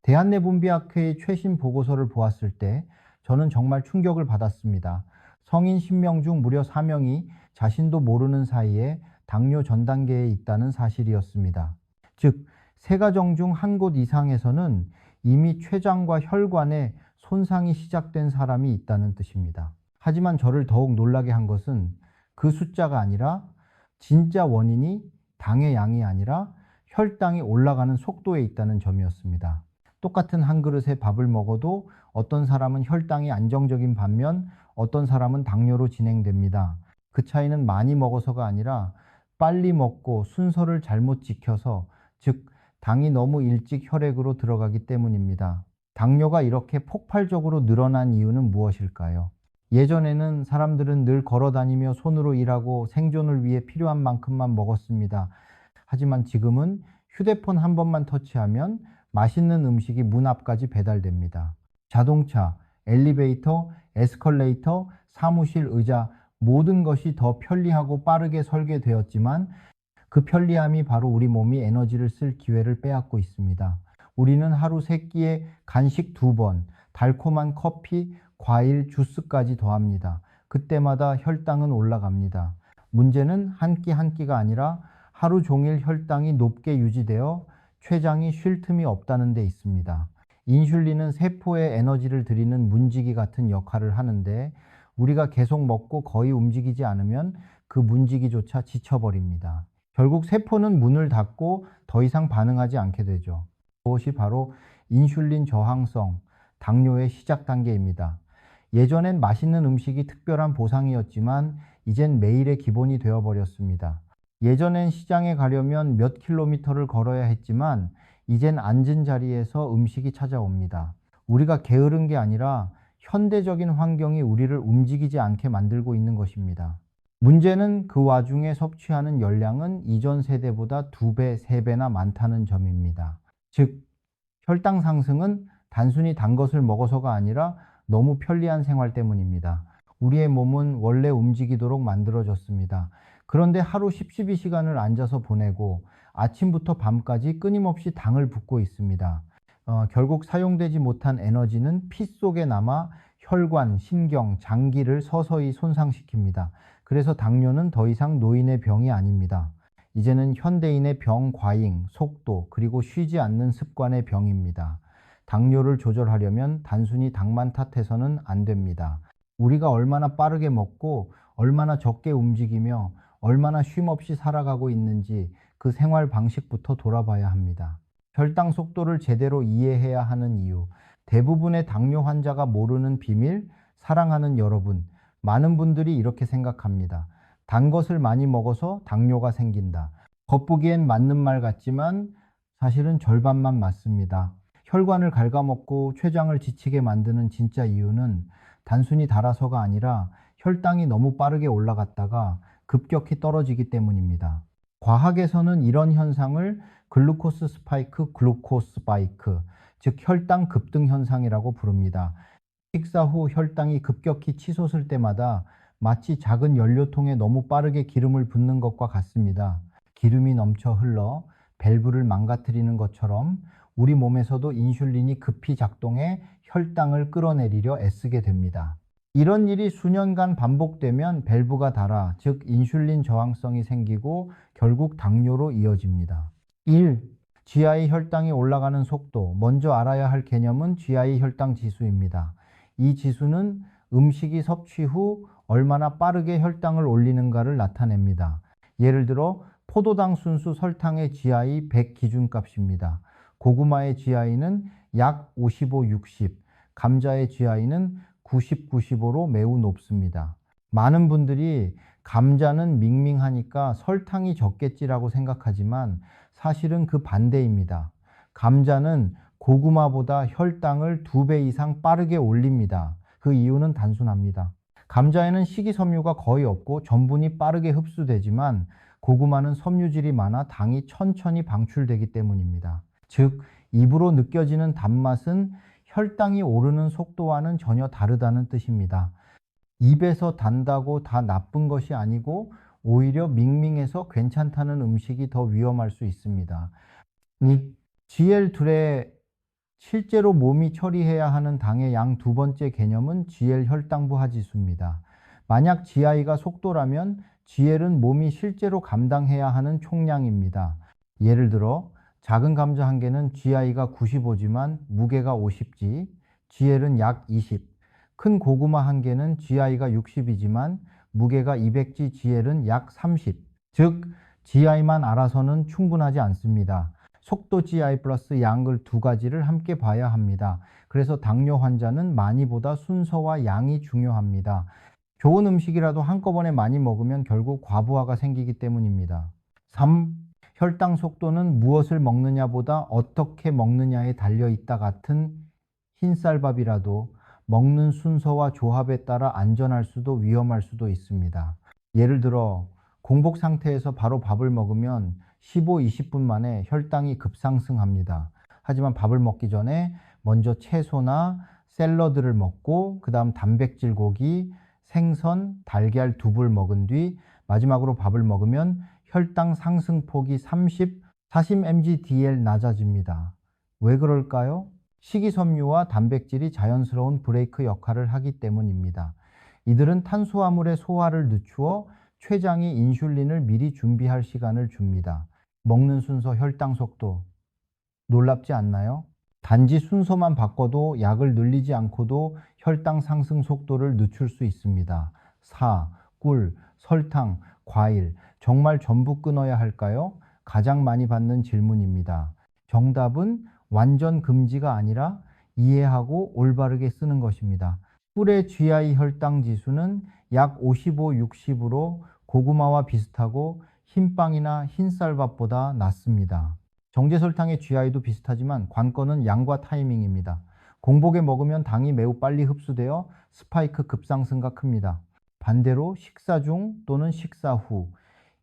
대한내분비학회의 최신 보고서를 보았을 때 저는 정말 충격을 받았습니다. 성인 10명 중 무려 4명이 자신도 모르는 사이에 당뇨 전 단계에 있다는 사실이었습니다. 즉, 세가정 중 한 곳 이상에서는 이미 췌장과 혈관에 손상이 시작된 사람이 있다는 뜻입니다. 하지만 저를 더욱 놀라게 한 것은 그 숫자가 아니라 진짜 원인이 당의 양이 아니라 혈당이 올라가는 속도에 있다는 점이었습니다. 똑같은 한 그릇의 밥을 먹어도 어떤 사람은 혈당이 안정적인 반면 어떤 사람은 당뇨로 진행됩니다. 그 차이는 많이 먹어서가 아니라 빨리 먹고 순서를 잘못 지켜서, 즉 당이 너무 일찍 혈액으로 들어가기 때문입니다. 당뇨가 이렇게 폭발적으로 늘어난 이유는 무엇일까요? 예전에는 사람들은 늘 걸어 다니며 손으로 일하고 생존을 위해 필요한 만큼만 먹었습니다. 하지만 지금은 휴대폰 한 번만 터치하면 맛있는 음식이 문 앞까지 배달됩니다. 자동차, 엘리베이터, 에스컬레이터, 사무실 의자, 모든 것이 더 편리하고 빠르게 설계되었지만 그 편리함이 바로 우리 몸이 에너지를 쓸 기회를 빼앗고 있습니다. 우리는 하루 3끼에 간식 2번, 달콤한 커피, 과일, 주스까지 더합니다. 그때마다 혈당은 올라갑니다. 문제는 한 끼 한 끼가 아니라 하루 종일 혈당이 높게 유지되어 췌장이 쉴 틈이 없다는 데 있습니다. 인슐린은 세포에 에너지를 드리는 문지기 같은 역할을 하는데 우리가 계속 먹고 거의 움직이지 않으면 그 문지기조차 지쳐버립니다. 결국 세포는 문을 닫고 더 이상 반응하지 않게 되죠. 그것이 바로 인슐린 저항성, 당뇨의 시작 단계입니다. 예전엔 맛있는 음식이 특별한 보상이었지만 이젠 매일의 기본이 되어버렸습니다. 예전엔 시장에 가려면 몇 킬로미터를 걸어야 했지만 이젠 앉은 자리에서 음식이 찾아옵니다. 우리가 게으른 게 아니라 현대적인 환경이 우리를 움직이지 않게 만들고 있는 것입니다. 문제는 그 와중에 섭취하는 열량은 이전 세대보다 2배, 3배나 많다는 점입니다. 즉, 혈당 상승은 단순히 단 것을 먹어서가 아니라 너무 편리한 생활 때문입니다. 우리의 몸은 원래 움직이도록 만들어졌습니다. 그런데 하루 10, 12시간을 앉아서 보내고 아침부터 밤까지 끊임없이 당을 붓고 있습니다. 결국 사용되지 못한 에너지는 피 속에 남아 혈관, 신경, 장기를 서서히 손상시킵니다. 그래서 당뇨는 더 이상 노인의 병이 아닙니다. 이제는 현대인의 병 과잉, 속도, 그리고 쉬지 않는 습관의 병입니다. 당뇨를 조절하려면 단순히 당만 탓해서는 안 됩니다. 우리가 얼마나 빠르게 먹고 얼마나 적게 움직이며 얼마나 쉼없이 살아가고 있는지 그 생활 방식부터 돌아봐야 합니다. 혈당 속도를 제대로 이해해야 하는 이유, 대부분의 당뇨 환자가 모르는 비밀, 사랑하는 여러분, 많은 분들이 이렇게 생각합니다. 단 것을 많이 먹어서 당뇨가 생긴다. 겉보기엔 맞는 말 같지만 사실은 절반만 맞습니다. 혈관을 갉아먹고 췌장을 지치게 만드는 진짜 이유는 단순히 달아서가 아니라 혈당이 너무 빠르게 올라갔다가 급격히 떨어지기 때문입니다. 과학에서는 이런 현상을 글루코스 스파이크, 글루코스 스파이크, 즉 혈당 급등 현상이라고 부릅니다. 식사 후 혈당이 급격히 치솟을 때마다 마치 작은 연료통에 너무 빠르게 기름을 붓는 것과 같습니다. 기름이 넘쳐 흘러 밸브를 망가뜨리는 것처럼 우리 몸에서도 인슐린이 급히 작동해 혈당을 끌어내리려 애쓰게 됩니다. 이런 일이 수년간 반복되면 밸브가 닳아, 즉 인슐린 저항성이 생기고 결국 당뇨로 이어집니다. 1. GI 혈당이 올라가는 속도. 먼저 알아야 할 개념은 GI 혈당 지수입니다. 이 지수는 음식이 섭취 후 얼마나 빠르게 혈당을 올리는가를 나타냅니다. 예를 들어 포도당 순수 설탕의 GI 100 기준값입니다. 고구마의 GI는 약 55, 60, 감자의 GI는 90, 95로 매우 높습니다. 많은 분들이 감자는 밍밍하니까 설탕이 적겠지라고 생각하지만 사실은 그 반대입니다. 감자는 고구마보다 혈당을 2배 이상 빠르게 올립니다. 그 이유는 단순합니다. 감자에는 식이섬유가 거의 없고 전분이 빠르게 흡수되지만 고구마는 섬유질이 많아 당이 천천히 방출되기 때문입니다. 즉, 입으로 느껴지는 단맛은 혈당이 오르는 속도와는 전혀 다르다는 뜻입니다. 입에서 단다고 다 나쁜 것이 아니고 오히려 밍밍해서 괜찮다는 음식이 더 위험할 수 있습니다. 이 GL2의 실제로 몸이 처리해야 하는 당의 양 두 번째 개념은 GL 혈당부 하지수입니다. 만약 GI가 속도라면 GL은 몸이 실제로 감당해야 하는 총량입니다. 예를 들어 작은 감자 한 개는 GI가 95지만 무게가 50G, GL은 약 20. 큰 고구마 한 개는 GI가 60이지만 무게가 200G, GL은 약 30. 즉 GI만 알아서는 충분하지 않습니다. 속도 GI 플러스 양을 두 가지를 함께 봐야 합니다. 그래서 당뇨 환자는 많이보다 순서와 양이 중요합니다. 좋은 음식이라도 한꺼번에 많이 먹으면 결국 과부하가 생기기 때문입니다. 3. 혈당 속도는 무엇을 먹느냐보다 어떻게 먹느냐에 달려있다 같은 흰쌀밥이라도 먹는 순서와 조합에 따라 안전할 수도 위험할 수도 있습니다. 예를 들어 공복 상태에서 바로 밥을 먹으면 15, 20분 만에 혈당이 급상승합니다. 하지만 밥을 먹기 전에 먼저 채소나 샐러드를 먹고 그 다음 단백질 고기, 생선, 달걀, 두부를 먹은 뒤 마지막으로 밥을 먹으면 혈당 상승폭이 30, 40mg/dl 낮아집니다. 왜 그럴까요? 식이섬유와 단백질이 자연스러운 브레이크 역할을 하기 때문입니다. 이들은 탄수화물의 소화를 늦추어 췌장이 인슐린을 미리 준비할 시간을 줍니다. 먹는 순서, 혈당 속도 놀랍지 않나요? 단지 순서만 바꿔도 약을 늘리지 않고도 혈당 상승 속도를 늦출 수 있습니다. 4. 꿀, 설탕, 과일 정말 전부 끊어야 할까요? 가장 많이 받는 질문입니다. 정답은 완전 금지가 아니라 이해하고 올바르게 쓰는 것입니다. 꿀의 GI 혈당 지수는 약 55, 60으로 고구마와 비슷하고 흰빵이나 흰쌀밥보다 낮습니다. 정제설탕의 GI도 비슷하지만 관건은 양과 타이밍입니다. 공복에 먹으면 당이 매우 빨리 흡수되어 스파이크 급상승가 큽니다. 반대로 식사 중 또는 식사 후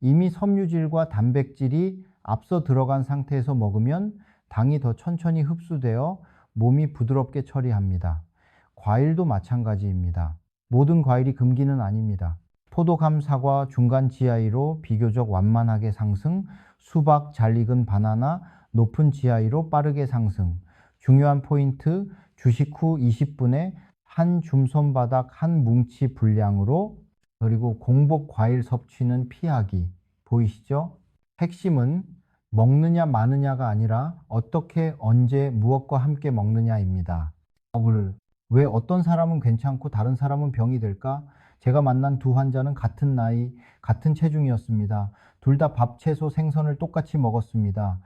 이미 섬유질과 단백질이 앞서 들어간 상태에서 먹으면 당이 더 천천히 흡수되어 몸이 부드럽게 처리합니다. 과일도 마찬가지입니다. 모든 과일이 금기는 아닙니다. 포도감, 사과 중간 GI로 비교적 완만하게 상승, 수박, 잘 익은 바나나 높은 GI로 빠르게 상승. 중요한 포인트, 주식 후 20분에 한 줌손바닥 한 뭉치 분량으로, 그리고 공복 과일 섭취는 피하기. 보이시죠? 핵심은 먹느냐 마느냐가 아니라 어떻게, 언제, 무엇과 함께 먹느냐입니다. 왜 어떤 사람은 괜찮고 다른 사람은 병이 될까? 제가 만난 두 환자는 같은 나이, 같은 체중이었습니다. 둘 다 밥, 채소, 생선을 똑같이 먹었습니다.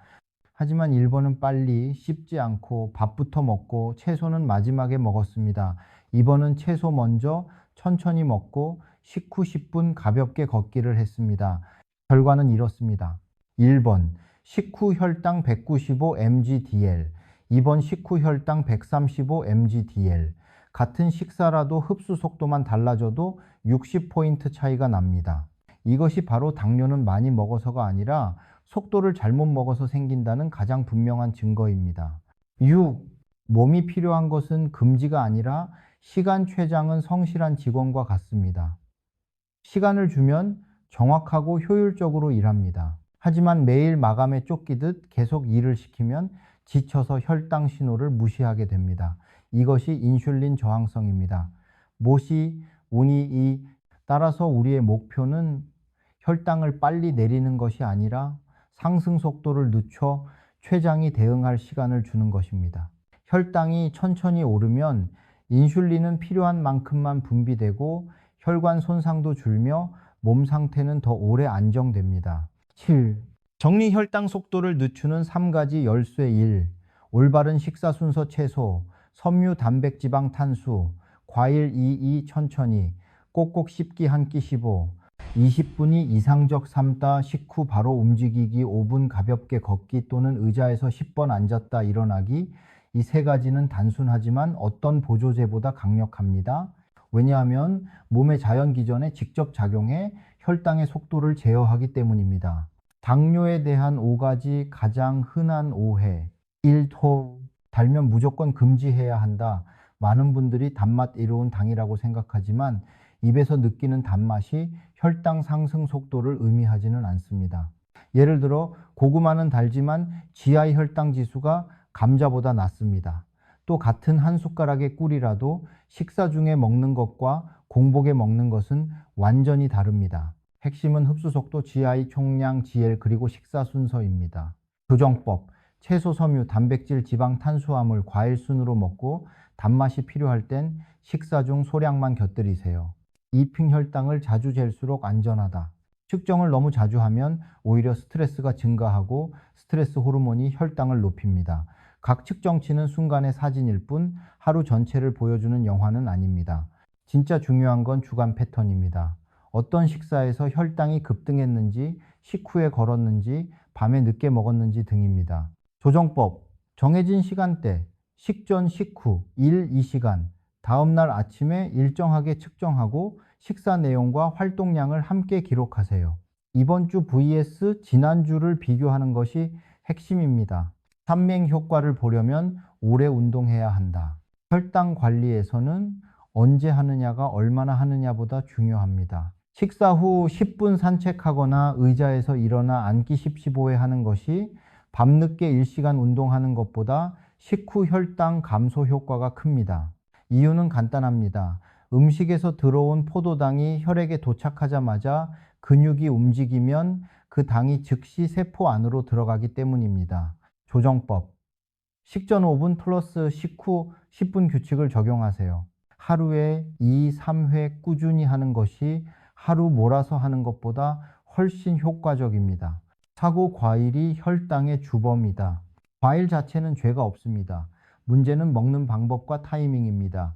하지만 1번은 빨리 씹지 않고 밥부터 먹고 채소는 마지막에 먹었습니다. 2번은 채소 먼저 천천히 먹고 식후 10분 가볍게 걷기를 했습니다. 결과는 이렇습니다. 1번 식후 혈당 195mg/dl, 2번 식후 혈당 135mg/dl. 같은 식사라도 흡수 속도만 달라져도 60포인트 차이가 납니다. 이것이 바로 당뇨는 많이 먹어서가 아니라 속도를 잘못 먹어서 생긴다는 가장 분명한 증거입니다. 6. 몸이 필요한 것은 금지가 아니라 시간, 췌장은 성실한 직원과 같습니다. 시간을 주면 정확하고 효율적으로 일합니다. 하지만 매일 마감에 쫓기듯 계속 일을 시키면 지쳐서 혈당 신호를 무시하게 됩니다. 이것이 인슐린 저항성입니다. 모시, 운이 이. 따라서 우리의 목표는 혈당을 빨리 내리는 것이 아니라 상승 속도를 늦춰 췌장이 대응할 시간을 주는 것입니다. 혈당이 천천히 오르면 인슐린은 필요한 만큼만 분비되고 혈관 손상도 줄며 몸 상태는 더 오래 안정됩니다. 7. 정리 혈당 속도를 늦추는 3가지 열쇠 1. 올바른 식사 순서 채소, 섬유, 단백, 지방, 탄수, 과일 2, 천천히, 꼭꼭 씹기 한 끼 15, 20분이 이상적 삶다 식후 바로 움직이기 5분 가볍게 걷기 또는 의자에서 10번 앉았다 일어나기. 이 세 가지는 단순하지만 어떤 보조제보다 강력합니다. 왜냐하면 몸의 자연 기전에 직접 작용해 혈당의 속도를 제어하기 때문입니다. 당뇨에 대한 5가지 가장 흔한 오해. 1. 달면 무조건 금지해야 한다. 많은 분들이 단맛 이로운 당이라고 생각하지만 입에서 느끼는 단맛이 혈당 상승 속도를 의미하지는 않습니다. 예를 들어 고구마는 달지만 GI 혈당 지수가 감자보다 낫습니다. 또 같은 한 숟가락의 꿀이라도 식사 중에 먹는 것과 공복에 먹는 것은 완전히 다릅니다. 핵심은 흡수 속도, GI 총량, GL 그리고 식사 순서입니다. 조정법, 채소, 섬유, 단백질, 지방, 탄수화물, 과일 순으로 먹고 단맛이 필요할 땐 식사 중 소량만 곁들이세요. 이핑 혈당을 자주 잴수록 안전하다. 측정을 너무 자주 하면 오히려 스트레스가 증가하고 스트레스 호르몬이 혈당을 높입니다. 각 측정치는 순간의 사진일 뿐 하루 전체를 보여주는 영화는 아닙니다. 진짜 중요한 건 주간 패턴입니다. 어떤 식사에서 혈당이 급등했는지, 식후에 걸었는지, 밤에 늦게 먹었는지 등입니다. 조정법, 정해진 시간대, 식전, 식후, 1, 2시간, 다음날 아침에 일정하게 측정하고 식사 내용과 활동량을 함께 기록하세요. 이번 주 vs 지난주를 비교하는 것이 핵심입니다. 산맹 효과를 보려면 오래 운동해야 한다. 혈당 관리에서는 언제 하느냐가 얼마나 하느냐보다 중요합니다. 식사 후 10분 산책하거나 의자에서 일어나 앉기 10, 15회 하는 것이 밤늦게 1시간 운동하는 것보다 식후 혈당 감소 효과가 큽니다. 이유는 간단합니다. 음식에서 들어온 포도당이 혈액에 도착하자마자 근육이 움직이면 그 당이 즉시 세포 안으로 들어가기 때문입니다. 조정법. 식전 5분 플러스 식후 10분 규칙을 적용하세요. 하루에 2, 3회 꾸준히 하는 것이 하루 몰아서 하는 것보다 훨씬 효과적입니다. 사고 과일이 혈당의 주범이다. 과일 자체는 죄가 없습니다. 문제는 먹는 방법과 타이밍입니다.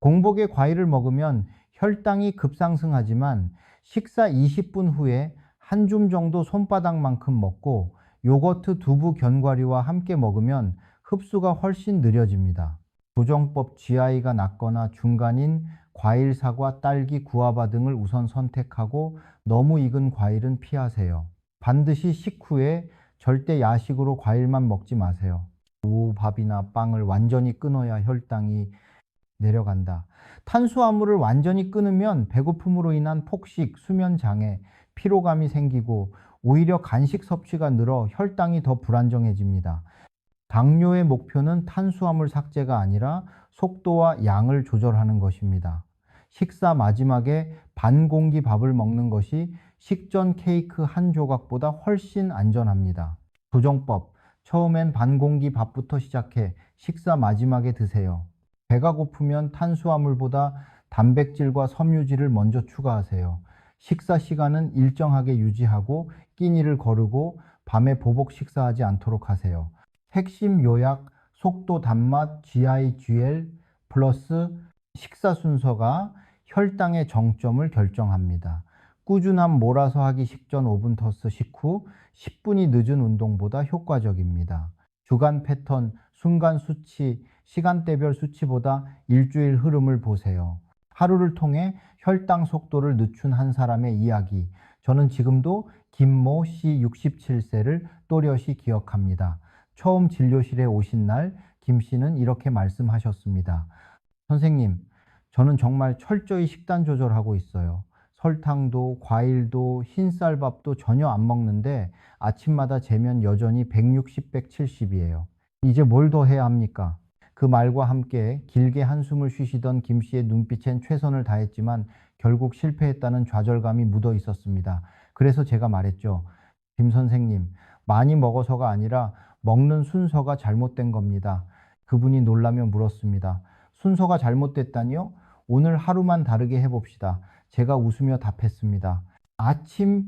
공복에 과일을 먹으면 혈당이 급상승하지만 식사 20분 후에 한 줌 정도 손바닥만큼 먹고 요거트, 두부, 견과류와 함께 먹으면 흡수가 훨씬 느려집니다. 조정법, GI가 낮거나 중간인 과일, 사과, 딸기, 구아바 등을 우선 선택하고 너무 익은 과일은 피하세요. 반드시 식후에 절대 야식으로 과일만 먹지 마세요. 오후 밥이나 빵을 완전히 끊어야 혈당이 내려간다. 탄수화물을 완전히 끊으면 배고픔으로 인한 폭식, 수면 장애, 피로감이 생기고 오히려 간식 섭취가 늘어 혈당이 더 불안정해집니다. 당뇨의 목표는 탄수화물 삭제가 아니라 속도와 양을 조절하는 것입니다. 식사 마지막에 반 공기 밥을 먹는 것이 식전 케이크 한 조각보다 훨씬 안전합니다. 조정법, 처음엔 반 공기 밥부터 시작해 식사 마지막에 드세요. 배가 고프면 탄수화물보다 단백질과 섬유질을 먼저 추가하세요. 식사 시간은 일정하게 유지하고 끼니를 거르고 밤에 보복 식사하지 않도록 하세요. 핵심 요약, 속도, 단맛, GI, GL 플러스 식사 순서가 혈당의 정점을 결정합니다. 꾸준함 몰아서 하기 식전 5분 터스 식후 10분이 늦은 운동보다 효과적입니다. 주간 패턴, 순간 수치, 시간대별 수치보다 일주일 흐름을 보세요. 하루를 통해 혈당 속도를 늦춘 한 사람의 이야기. 저는 지금도 김모 씨 67세를 또렷이 기억합니다. 처음 진료실에 오신 날 김 씨는 이렇게 말씀하셨습니다. 선생님, 저는 정말 철저히 식단 조절하고 있어요. 설탕도 과일도 흰쌀밥도 전혀 안 먹는데 아침마다 재면 여전히 160, 170이에요. 이제 뭘 더 해야 합니까? 그 말과 함께 길게 한숨을 쉬시던 김 씨의 눈빛엔 최선을 다했지만 결국 실패했다는 좌절감이 묻어 있었습니다. 그래서 제가 말했죠. 김 선생님, 많이 먹어서가 아니라 먹는 순서가 잘못된 겁니다. 그분이 놀라며 물었습니다. 순서가 잘못됐다니요? 오늘 하루만 다르게 해봅시다. 제가 웃으며 답했습니다. 아침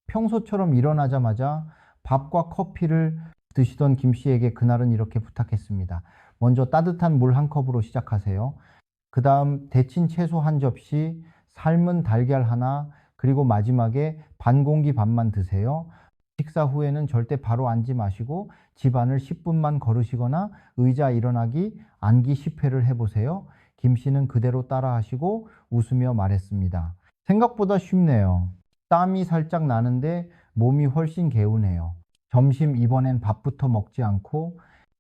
평소처럼 일어나자마자 밥과 커피를 드시던 김 씨에게 그날은 이렇게 부탁했습니다. 먼저 따뜻한 물 한 컵으로 시작하세요. 그 다음 데친 채소 한 접시, 삶은 달걀 하나, 그리고 마지막에 반 공기 밥만 드세요. 식사 후에는 절대 바로 앉지 마시고 집안을 10분만 걸으시거나 의자 일어나기, 앉기 10회를 해보세요. 김 씨는 그대로 따라 하시고 웃으며 말했습니다. 생각보다 쉽네요. 땀이 살짝 나는데 몸이 훨씬 개운해요. 점심 이번엔 밥부터 먹지 않고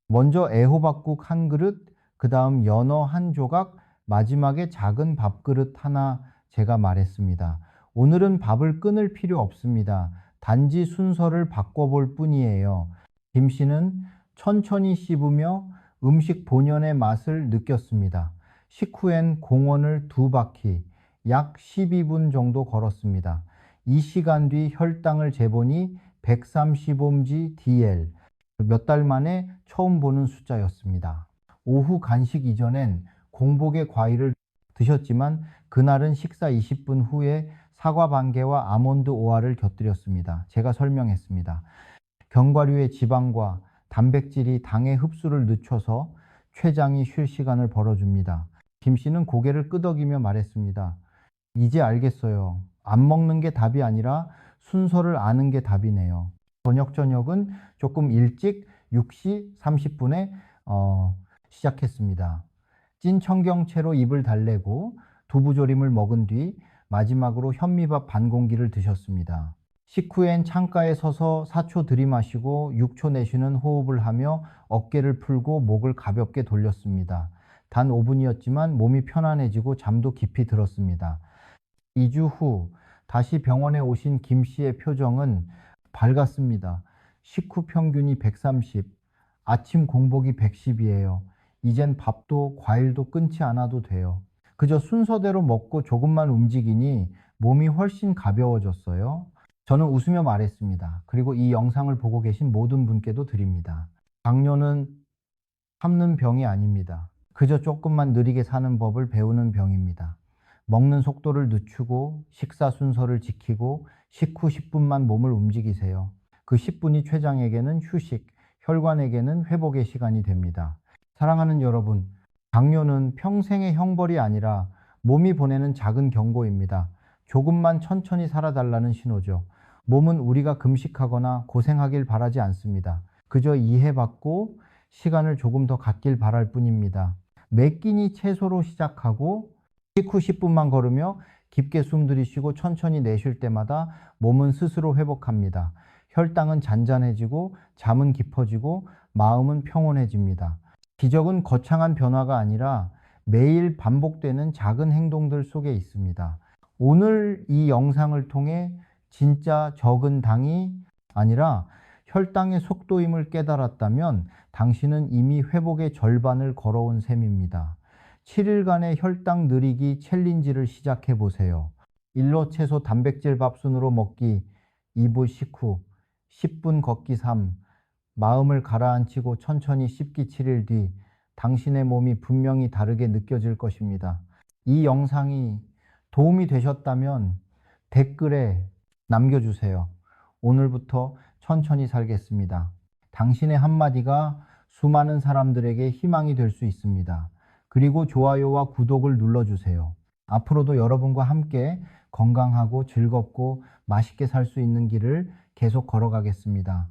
먼저 애호박국 한 그릇, 그 다음 연어 한 조각, 마지막에 작은 밥그릇 하나 제가 말했습니다. 오늘은 밥을 끊을 필요 없습니다. 단지 순서를 바꿔볼 뿐이에요. 김 씨는 천천히 씹으며 음식 본연의 맛을 느꼈습니다. 식후엔 공원을 2바퀴, 약 12분 정도 걸었습니다. 이 시간 뒤 혈당을 재보니 130옴지 DL, 몇 달 만에 처음 보는 숫자였습니다. 오후 간식 이전엔 공복에 과일을 드셨지만 그날은 식사 20분 후에 사과 반 개와 아몬드 오알을 곁들였습니다. 제가 설명했습니다. 견과류의 지방과 단백질이 당의 흡수를 늦춰서 췌장이 쉴 시간을 벌어줍니다. 김 씨는 고개를 끄덕이며 말했습니다. 이제 알겠어요. 안 먹는 게 답이 아니라 순서를 아는 게 답이네요. 저녁은 조금 일찍 6시 30분에 시작했습니다. 찐 청경채로 입을 달래고 두부조림을 먹은 뒤 마지막으로 현미밥 반 공기를 드셨습니다. 식후엔 창가에 서서 4초 들이마시고 6초 내쉬는 호흡을 하며 어깨를 풀고 목을 가볍게 돌렸습니다. 단 5분이었지만 몸이 편안해지고 잠도 깊이 들었습니다. 2주 후 다시 병원에 오신 김 씨의 표정은 밝았습니다. 식후 평균이 130, 아침 공복이 110이에요. 이젠 밥도 과일도 끊지 않아도 돼요. 그저 순서대로 먹고 조금만 움직이니 몸이 훨씬 가벼워졌어요. 저는 웃으며 말했습니다. 그리고 이 영상을 보고 계신 모든 분께도 드립니다. 당뇨는 참는 병이 아닙니다. 그저 조금만 느리게 사는 법을 배우는 병입니다. 먹는 속도를 늦추고 식사 순서를 지키고 식후 10분만 몸을 움직이세요. 그 10분이 췌장에게는 휴식, 혈관에게는 회복의 시간이 됩니다. 사랑하는 여러분, 당뇨는 평생의 형벌이 아니라 몸이 보내는 작은 경고입니다. 조금만 천천히 살아달라는 신호죠. 몸은 우리가 금식하거나 고생하길 바라지 않습니다. 그저 이해받고 시간을 조금 더 갖길 바랄 뿐입니다. 매 끼니 채소로 시작하고 식후 10분만 걸으며 깊게 숨 들이쉬고 천천히 내쉴 때마다 몸은 스스로 회복합니다. 혈당은 잔잔해지고 잠은 깊어지고 마음은 평온해집니다. 기적은 거창한 변화가 아니라 매일 반복되는 작은 행동들 속에 있습니다. 오늘 이 영상을 통해 진짜 적은 당이 아니라 혈당의 속도임을 깨달았다면 당신은 이미 회복의 절반을 걸어온 셈입니다. 7일간의 혈당 느리기 챌린지를 시작해 보세요. 일로 채소 단백질 밥순으로 먹기 2부 식후, 10분 걷기 3, 마음을 가라앉히고 천천히 씹기 7일 뒤 당신의 몸이 분명히 다르게 느껴질 것입니다. 이 영상이 도움이 되셨다면 댓글에 남겨주세요. 오늘부터 천천히 살겠습니다. 당신의 한마디가 수많은 사람들에게 희망이 될 수 있습니다. 그리고 좋아요와 구독을 눌러주세요. 앞으로도 여러분과 함께 건강하고 즐겁고 맛있게 살 수 있는 길을 계속 걸어가겠습니다.